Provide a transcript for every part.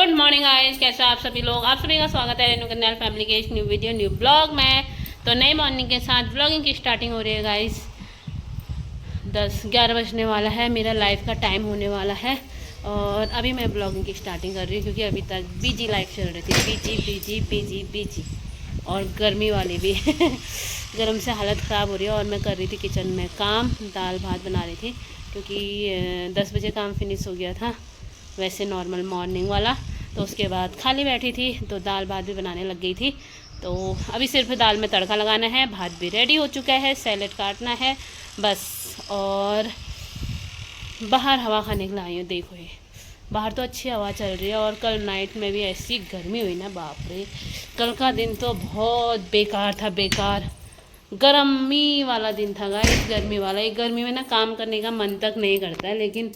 Good morning guys, कैसे आप सभी लोग। आप सभी का स्वागत है रेनू कन्याल फैमिली के इस न्यू वीडियो न्यू ब्लॉग में। तो नई मॉर्निंग के साथ ब्लॉगिंग की स्टार्टिंग हो रही है गाइस। 10-11 बजने वाला है, मेरा लाइफ का टाइम होने वाला है और अभी मैं ब्लॉगिंग की स्टार्टिंग कर रही हूँ क्योंकि अभी तक बिजी लाइफ चल रही थी। बिजी बिजी बिजी बिजी और गर्मी वाली भी गर्म से हालत ख़राब हो रही है। और मैं कर रही थी किचन में काम, दाल भात बना रही थी क्योंकि 10 बजे काम फिनिश हो गया था वैसे नॉर्मल मॉर्निंग वाला। तो उसके बाद खाली बैठी थी तो दाल भात भी बनाने लग गई थी। तो अभी सिर्फ दाल में तड़का लगाना है, भात भी रेडी हो चुका है, सैलेड काटना है बस। और बाहर हवा खाने के लिए आई हूँ। देखो ये बाहर तो अच्छी हवा चल रही है और कल नाइट में भी ऐसी गर्मी हुई ना, बाप रे। कल का दिन तो बहुत बेकार था, बेकार गर्मी वाला दिन था गाइस, गर्मी वाला। एक गर्मी में ना काम करने का मन तक नहीं करता है, लेकिन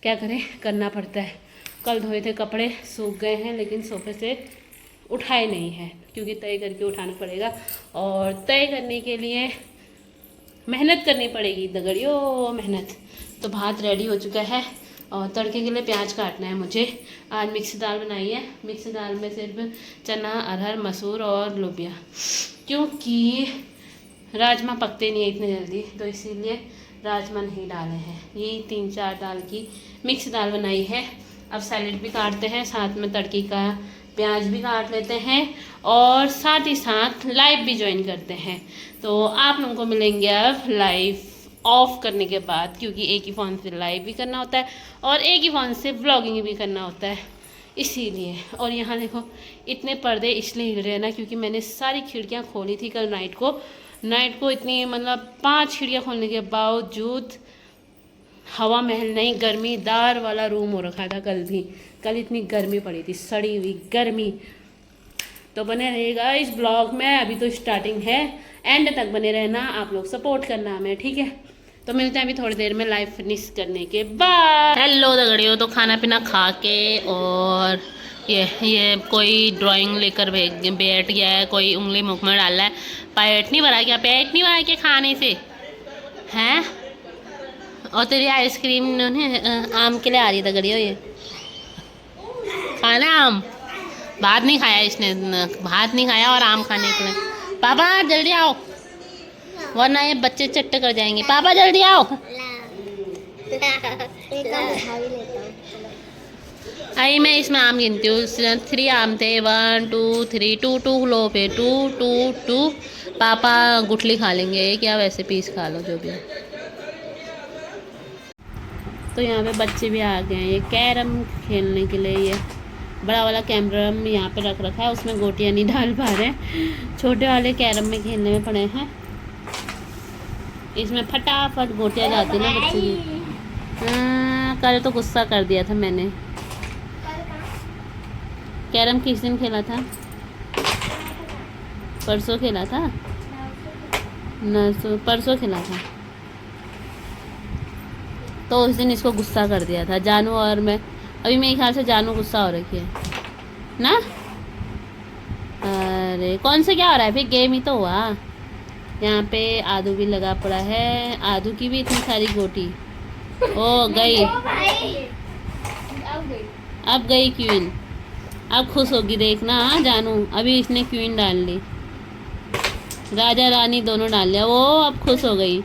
क्या करें, करना पड़ता है। कल धोए थे कपड़े, सूख गए हैं लेकिन सोफे से उठाए नहीं हैं क्योंकि तय करके उठाना पड़ेगा और तय करने के लिए मेहनत करनी पड़ेगी, दगड़ियों मेहनत। तो भात रेडी हो चुका है और तड़के के लिए प्याज काटना है मुझे। आज मिक्स दाल बनाई है। मिक्स दाल में सिर्फ चना, अरहर, मसूर और लोबिया, क्योंकि राजमा पकते नहीं है इतने जल्दी, तो इसीलिए राजमा नहीं डाले हैं। यही 3-4 दाल की मिक्स दाल बनाई है। अब सैलेड भी काटते हैं, साथ में तड़की का प्याज भी काट लेते हैं और साथ ही साथ लाइव भी ज्वाइन करते हैं। तो आप लोगों को मिलेंगे अब लाइव ऑफ करने के बाद, क्योंकि एक ही फ़ोन से लाइव भी करना होता है और एक ही फ़ोन से व्लॉगिंग भी करना होता है, इसीलिए। और यहाँ देखो इतने पर्दे इसलिए हिल रहे हैं ना क्योंकि मैंने सारी खिड़कियाँ खोली थी कल नाइट को इतनी, मतलब 5 खिड़कियाँ खोलने के बावजूद हवा महल नहीं, गर्मीदार वाला रूम हो रखा था कल भी। कल इतनी गर्मी पड़ी थी, सड़ी हुई गर्मी। तो बने रहिएगा इस ब्लॉग में, अभी तो स्टार्टिंग है, एंड तक बने रहना, आप लोग सपोर्ट करना हमें, ठीक है। तो मिलते हैं अभी थोड़ी देर में लाइव फिनिश करने के बाद। हेलो दगड़ियों, तो खाना पीना खा के और ये कोई ड्राइंग लेकर बैठ गया है, कोई उंगली मुख में डाल रहा है। पेट नहीं भरा क्या? पेट नहीं भरा क्या खाने से हैं? और तेरी आइसक्रीम आम के लिए आ रही था गड़ियो, ये खाना आम। भात नहीं खाया इसने, भात नहीं खाया और आम खाने के लिए। पापा जल्दी आओ वरना ये बच्चे चट्टे कर जाएंगे। पापा जल्दी आओ। आई मैं इसमें आम गिनती हूँ। 3 आम थे, 1 2 3, 2 लो पे 2 2 2। पापा गुठली खा लेंगे क्या, वैसे पीस खा लो जो भी है। तो यहाँ पे बच्चे भी आ गए हैं ये कैरम खेलने के लिए। ये बड़ा वाला कैरम यहाँ पे रख रखा है, उसमें गोटियाँ नहीं डाल पा रहे हैं, छोटे वाले कैरम में खेलने में पड़े हैं। इसमें फटाफट गोटियाँ जाती ना बच्चे की। कल तो गुस्सा कर दिया था मैंने। कैरम किस दिन खेला था? परसों खेला था न, परसों खेला था। तो उस दिन इसको गुस्सा कर दिया था जानू और मैं। अभी मेरे ख्याल से जानू गुस्सा हो रखी है ना। अरे कौन सा क्या हो रहा है, फिर गेम ही तो हुआ। यहाँ पे आदू भी लगा पड़ा है, आदू की भी इतनी सारी गोटी। ओ गई, अब गई क्वीन। अब खुश होगी देखना। हाँ जानू, अभी इसने क्वीन डाल ली, राजा रानी दोनों डाल लिया वो, अब खुश हो गई,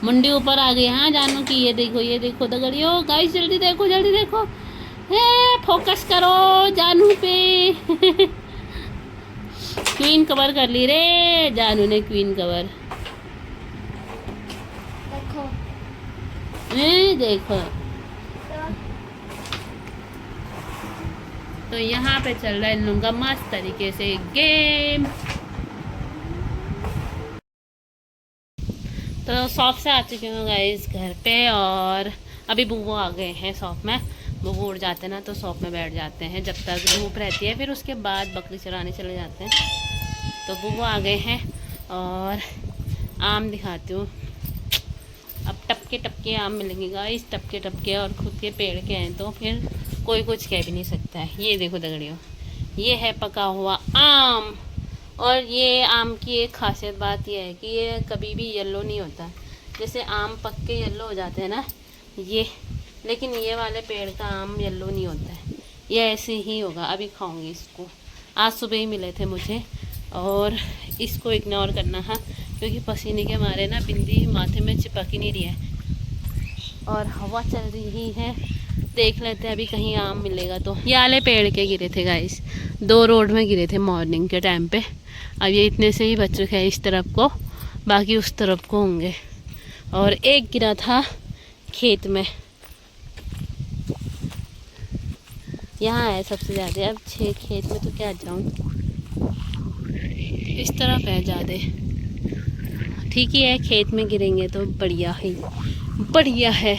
मुंडी ऊपर आ गई। हाँ जानू की, ये देखो दगड़ियों गाइस, जल्दी देखो जल्दी देखो, हे फोकस करो जानू पे। क्वीन कवर कर ली रे जानू ने, क्वीन कवर देखो। तो यहाँ पे चल रहा है इन लोगों का मस्त तरीके से गेम। तो शॉप से आ चुकी हूँ गाइस घर पे और अभी बुबू आ गए हैं शॉप में। बुबू उड़ जाते हैं ना तो शॉप में बैठ जाते हैं जब तक धूप रहती है, फिर उसके बाद बकरी चराने चले जाते हैं। तो बुबू आ गए हैं और आम दिखाती हूँ। अब टपके टपके आम मिलेंगे गाइस, टपके टपके, और खुद के पेड़ के हैं तो फिर कोई कुछ कह भी नहीं सकता है। ये देखो दगड़ियों, ये है पका हुआ आम। और ये आम की एक खासियत बात यह है कि ये कभी भी येलो नहीं होता। जैसे आम पक के येलो हो जाते हैं ना ये, लेकिन ये वाले पेड़ का आम येलो नहीं होता है, ये ऐसे ही होगा। अभी खाऊंगी इसको, आज सुबह ही मिले थे मुझे, और इसको इग्नोर करना है क्योंकि पसीने के मारे ना बिंदी माथे में चिपक ही नहीं रही है, और हवा चल रही है। देख लेते हैं अभी कहीं आम मिलेगा तो। ये आले पेड़ के गिरे थे गाइस, 2 रोड में गिरे थे मॉर्निंग के टाइम पे। अब ये इतने से ही बच रखे हैं इस तरफ को, बाकी उस तरफ को होंगे। और एक गिरा था खेत में, यहाँ है सबसे ज़्यादा। अब 6 खेत में तो क्या जाऊँ, इस तरफ है ज़्यादा। ठीक ही है, खेत में गिरेंगे तो बढ़िया ही बढ़िया है।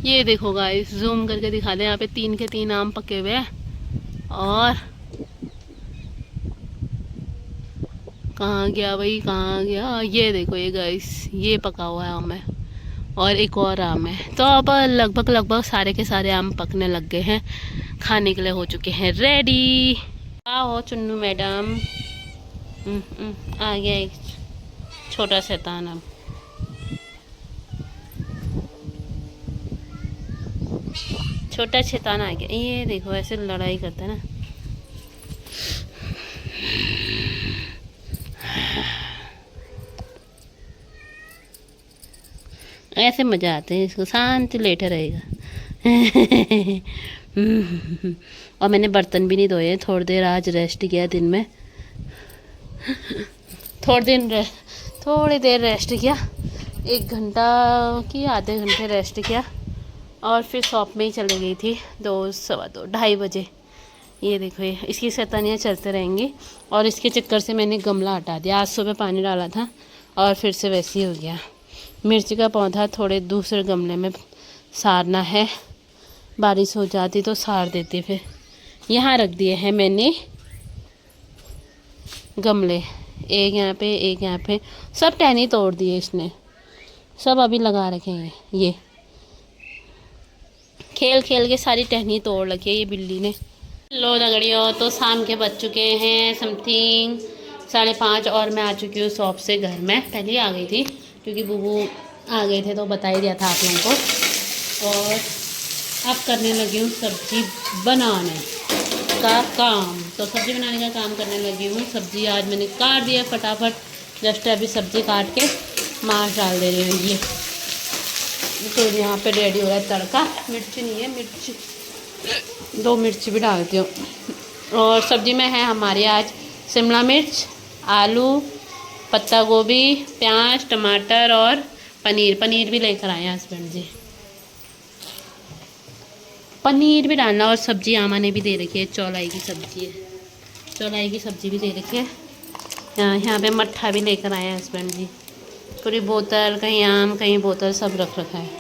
ये देखो गाइस, जूम करके दिखा दें, यहाँ पे 3 के 3 आम पके हुए हैं। और कहाँ गया भाई, कहाँ गया? ये देखो ये गाइस, ये पका हुआ है आम है, और एक और आम है। तो अब लगभग सारे के सारे आम पकने लग गए हैं, खाने के लिए हो चुके हैं रेडी। आओ चुन्नू मैडम। आ गया एक छोटा शैतान। अब छोटा शैतान आ गया। ये देखो ऐसे लड़ाई करता है ना। ऐसे मज़ा आते हैं इसको, शांति लेटे रहेगा। और मैंने बर्तन भी नहीं धोए, थोड़ी देर आज रेस्ट किया दिन में। थोड़ी देर रेस्ट किया, 1 घंटा की आधे घंटे रेस्ट किया, और फिर शॉप में ही चली गई थी 2 सवा 2 ढाई बजे। ये देखो ये इसकी शैतानियाँ चलते रहेंगी, और इसके चक्कर से मैंने गमला हटा दिया। आज सुबह पानी डाला था और फिर से वैसे ही हो गया। मिर्ची का पौधा थोड़े दूसरे गमले में सारना है, बारिश हो जाती तो सार देती। फिर यहाँ रख दिए हैं मैंने गमले, एक यहाँ पे एक यहाँ पे। सब टहनी तोड़ दिए इसने, सब अभी लगा रखे हैं। ये खेल खेल के सारी टहनी तोड़ रखी है ये बिल्ली ने। लो दगड़ियों, तो शाम के बज चुके हैं समथिंग 5:30, और मैं आ चुकी हूँ शॉप से घर में। पहले ही आ गई थी क्योंकि बुबू आ गए थे तो बता ही दिया था आप लोगों को। और अब करने लगी हूँ सब्जी बनाने का काम। तो सब्जी बनाने का काम करने लगी हूँ। सब्जी आज मैंने काट दिया फटाफट, जस्ट अभी सब्जी काट के मांस डाल दे रही हूँ। ये तो यहाँ पे रेडी हो रहा है तड़का। मिर्ची नहीं है, मिर्ची 2 मिर्ची भी डालती हूँ। और सब्जी में है हमारी आज शिमला मिर्च, आलू, पत्ता गोभी, प्याज, टमाटर और पनीर भी लेकर आए हैं हस्बैंड जी। पनीर भी डालना, और सब्जी आमा ने भी दे रखी है, चौलाई की सब्जी है, चौलाई की सब्जी भी दे रखी है। यहाँ पे मट्ठा भी लेकर आए हैं हस्बैंड जी। पूरी बोतल, कहीं आम कहीं बोतल, सब रख रखा है।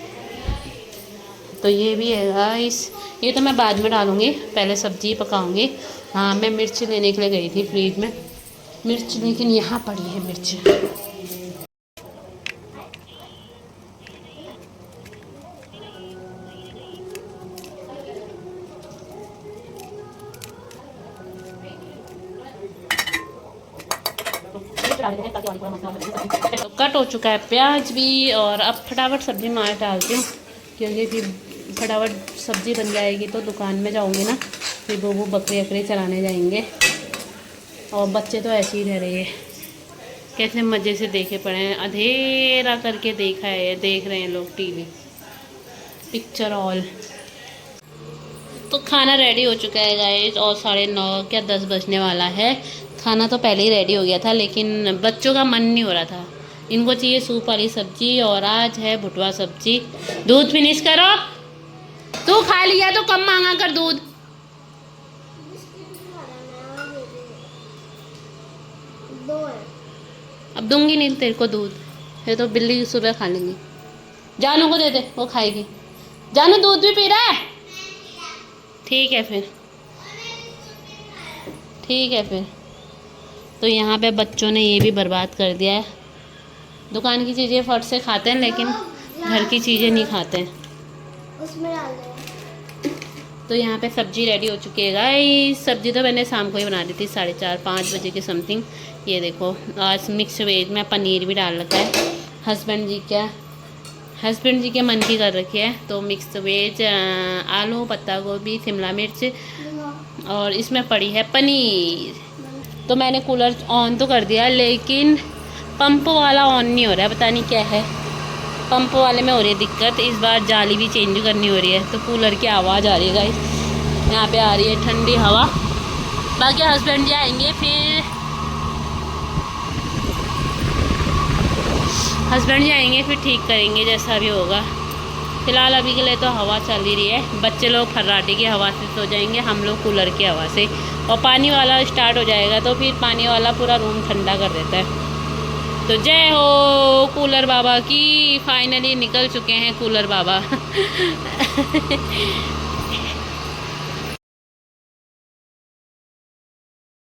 तो ये भी है गाइस, ये तो मैं बाद में डालूँगी, पहले सब्जी पकाऊँगी। हाँ, मैं मिर्च लेने के लिए गई थी फ्रिज में मिर्च, लेकिन यहाँ पड़ी है मिर्च। तो कट हो चुका है प्याज भी, और अब फटाफट सब्जी मार डालती हूँ क्योंकि फिर फटाफट सब्जी बन जाएगी तो दुकान में जाऊँगी ना, फिर वो बकरी अकरी चलाने जाएंगे। और बच्चे तो ऐसे ही रह रहे हैं, कैसे मज़े से देखे पड़े हैं, अंधेरा करके देखा है, देख रहे हैं लोग टीवी पिक्चर ऑल। तो खाना रेडी हो चुका है गाइस, और 9:30 क्या 10 बजने वाला है। खाना तो पहले ही रेडी हो गया था, लेकिन बच्चों का मन नहीं हो रहा था, इनको चाहिए सूप वाली सब्जी, और आज है भुटवा सब्जी। दूध फिनिश करो, तू खा लिया तो कम मांगा कर दूध। अब दूंगी नहीं तेरे को दूध, फिर तो बिल्ली सुबह खा लेंगी। जानू को दे दे, वो खाएगी। जानू दूध भी पी रहा है? ठीक है फिर, ठीक है फिर। तो यहाँ पे बच्चों ने ये भी बर्बाद कर दिया है। दुकान की चीज़ें फट से खाते हैं, लेकिन घर की चीज़ें नहीं खाते हैं। उसमें डाल दो। तो यहाँ पे सब्जी रेडी हो चुकी है गाइस। सब्जी तो मैंने शाम को ही बना दी थी 4:30-5 बजे के समथिंग। ये देखो आज मिक्स वेज में पनीर भी डाल रखा है। हस्बैंड जी क्या हस्बैंड जी के मन की कर रखी है, तो मिक्स वेज, आलू, पत्ता गोभी, शिमला मिर्च और इसमें पड़ी है पनीर। तो मैंने कूलर ऑन तो कर दिया, लेकिन पंप वाला ऑन नहीं हो रहा है, पता नहीं क्या है। पंप वाले में हो रही है दिक्कत। इस बार जाली भी चेंज करनी हो रही है, तो कूलर की आवाज़ आ रही है गाइस। यहाँ पे आ रही है ठंडी हवा। बाकी हस्बैंड जी आएंगे फिर ठीक करेंगे जैसा भी होगा। फिलहाल अभी के लिए तो हवा चल ही रही है। बच्चे लोग फर्राटे की हवा से सो जाएंगे, हम लोग कूलर की हवा से। और पानी वाला स्टार्ट हो जाएगा तो फिर पानी वाला पूरा रूम ठंडा कर देता है। तो जय हो कूलर बाबा की, फाइनली निकल चुके हैं कूलर बाबा।